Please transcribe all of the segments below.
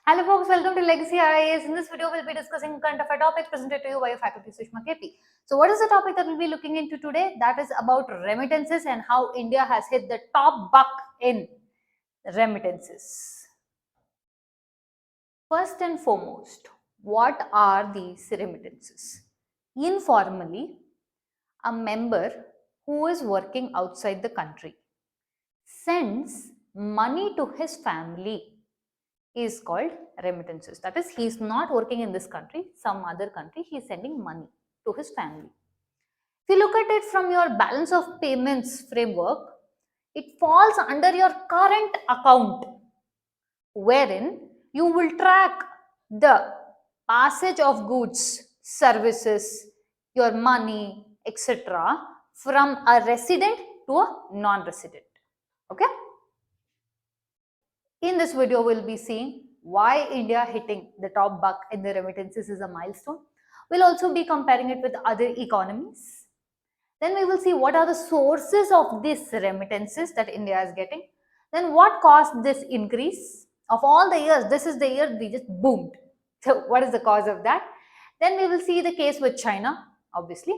Hello folks, welcome to Legacy IAS. In this video, we'll be discussing current affair topics presented to you by your faculty Sushma KP. So what is the topic that we'll be looking into today? That is about remittances and how India has hit the top buck in remittances. First and foremost, what are these remittances? Informally, a member who is working outside the country sends money to his family is called remittances. That is, he is not working in this country, some other country, he is sending money to his family. If you look at it from your balance of payments framework, it falls under your current account, wherein you will track the passage of goods, services, your money, etc. from a resident to a non-resident. Okay? In this video, we'll be seeing why India hitting the top buck in the remittances is a milestone. We'll also be comparing it with other economies. Then we will see what are the sources of these remittances that India is getting. Then what caused this increase? Of all the years, this is the year we just boomed. So what is the cause of that? Then we will see the case with China, obviously.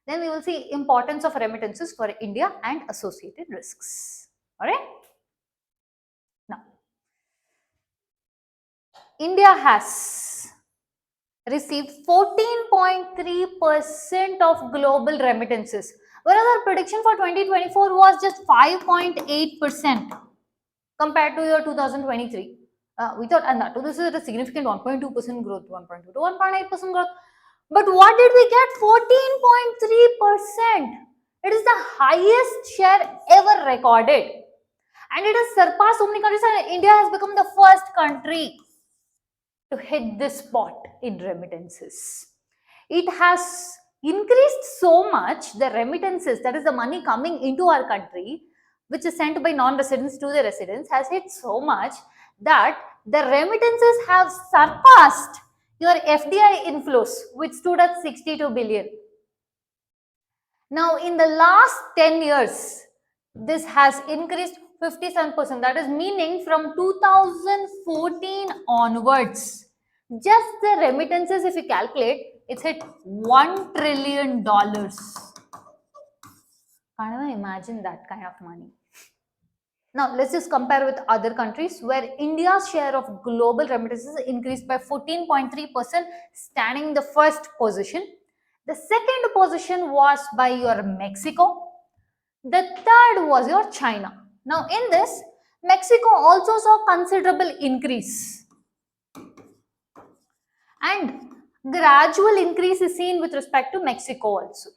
Then we will see importance of remittances for India and associated risks. All right? Now, India has received 14.3% of global remittances, whereas our prediction for 2024 was just 5.8% compared to year 2023. We thought, and that this is a significant 1.2% growth, 1.2 to 1.8% growth. But what did we get? 14.3%. It is the highest share ever recorded. And it has surpassed so many countries, and India has become the first country to hit this spot in remittances. It has increased so much, the remittances, that is the money coming into our country, which is sent by non-residents to the residents, has hit so much that the remittances have surpassed your FDI inflows, which stood at 62 billion. Now, in the last 10 years, this has increased 57%. That is meaning from 2014 onwards, just the remittances, if you calculate, it's hit $1 trillion. Can't even imagine that kind of money. Now, let's just compare with other countries where India's share of global remittances increased by 14.3%, standing in the first position. The second position was by your Mexico. The third was your China. Now, in this, Mexico also saw considerable increase. And gradual increase is seen with respect to Mexico also.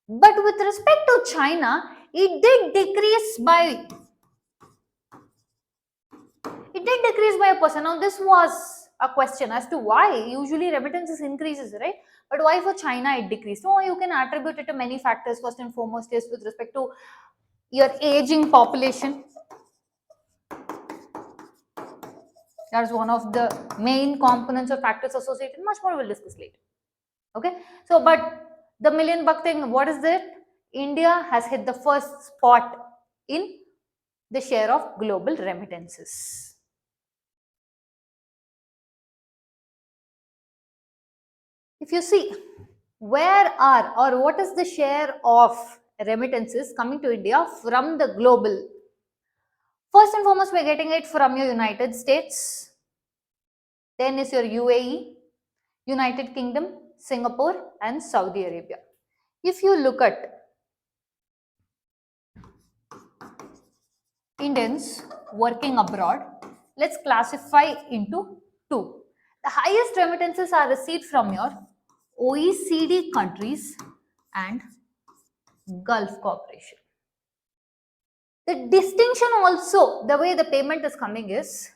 But with respect to China, it did decrease by a percent. Now, this was a question as to why usually remittances increases, right? But why for China it decreased? Oh, you can attribute it to many factors. First and foremost is with respect to your aging population. That is one of the main components or factors associated. Much more we'll discuss later. Okay. So, but the million buck thing, what is it? India has hit the first spot in the share of global remittances. If you see, where are or what is the share of remittances coming to India from the global? First and foremost, we're getting it from your United States. Then is your UAE, United Kingdom, Singapore, and Saudi Arabia. If you look at Indians working abroad, let's classify into two. The highest remittances are received from your OECD countries and Gulf Cooperation. The distinction also, the way the payment is coming is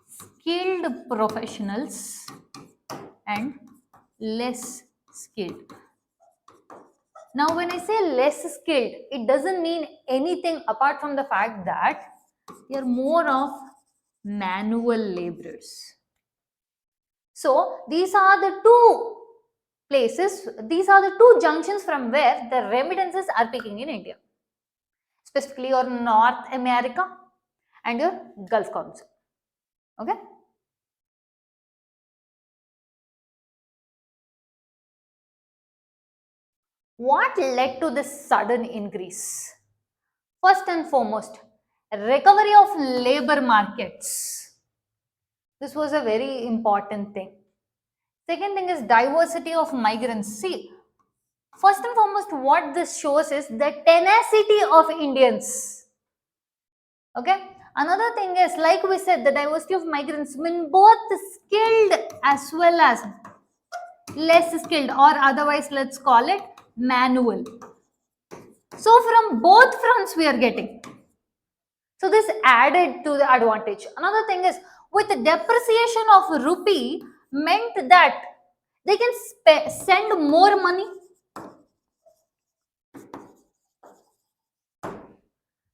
skilled professionals and less skilled. Now, when I say less skilled, it doesn't mean anything apart from the fact that you're more of manual laborers. So, these are the two places, these are the two junctions from where the remittances are peaking in India. Specifically your North America and your Gulf Council. Okay. What led to this sudden increase? First and foremost, recovery of labor markets. This was a very important thing. Second thing is diversity of migrants. See, first and foremost, what this shows is the tenacity of Indians. Okay. Another thing is, like we said, the diversity of migrants mean both skilled as well as less skilled, or otherwise let's call it manual. So from both fronts we are getting. So this added to the advantage. Another thing is, with the depreciation of rupee meant that they can send more money.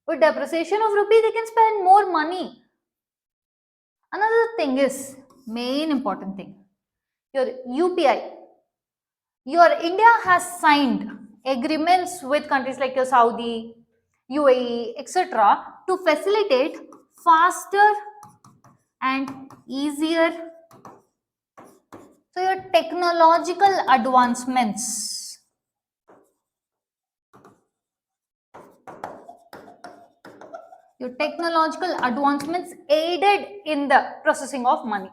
With depreciation of rupee, they can spend more money. Another thing is, main important thing, your UPI. Your India has signed agreements with countries like your Saudi, UAE, etc. to facilitate faster and easier. So your technological advancements. Your technological advancements aided in the processing of money.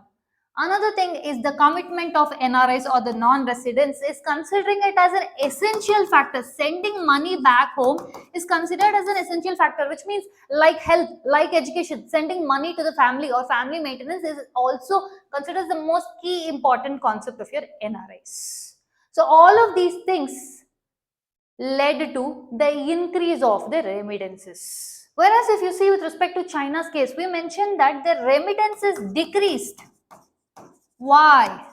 Another thing is the commitment of NRIs or the non-residents is considering it as an essential factor. Sending money back home is considered as an essential factor, which means like health, like education, sending money to the family or family maintenance is also considered the most key important concept of your NRIs. So all of these things led to the increase of the remittances. Whereas if you see with respect to China's case, we mentioned that the remittances decreased. Why?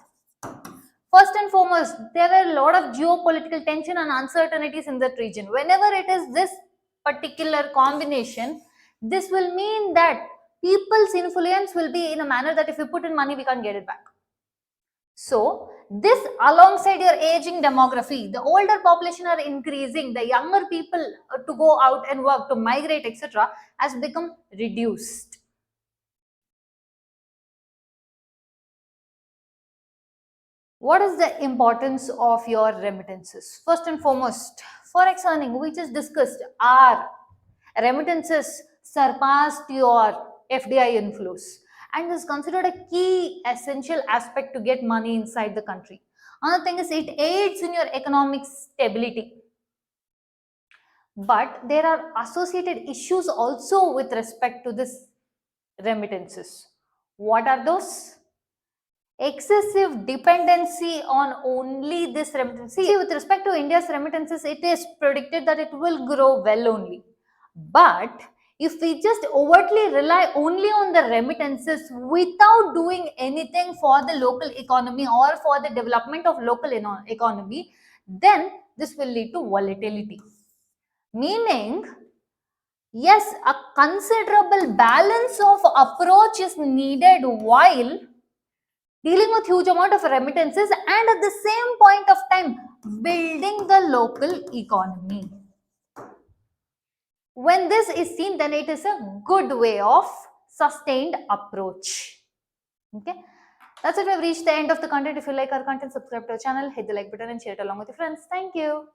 First and foremost, there were a lot of geopolitical tension and uncertainties in that region. Whenever it is this particular combination, this will mean that people's influence will be in a manner that if you put in money, we can't get it back. So, this alongside your aging demography, the older population are increasing, the younger people to go out and work, to migrate, etc., has become reduced. What is the importance of your remittances? First and foremost, forex earning, we just discussed, are remittances surpassed your FDI inflows and is considered a key essential aspect to get money inside the country. Another thing is it aids in your economic stability. But there are associated issues also with respect to this remittances. What are those? Excessive dependency on only this remittance. See, with respect to India's remittances, it is predicted that it will grow well only. But if we just overtly rely only on the remittances without doing anything for the local economy or for the development of local economy, then this will lead to volatility. Meaning, yes, a considerable balance of approach is needed while dealing with huge amount of remittances and at the same point of time building the local economy. When this is seen, then it is a good way of sustained approach. Okay, that's it. We've reached the end of the content. If you like our content, subscribe to our channel, hit the like button and share it along with your friends. Thank you.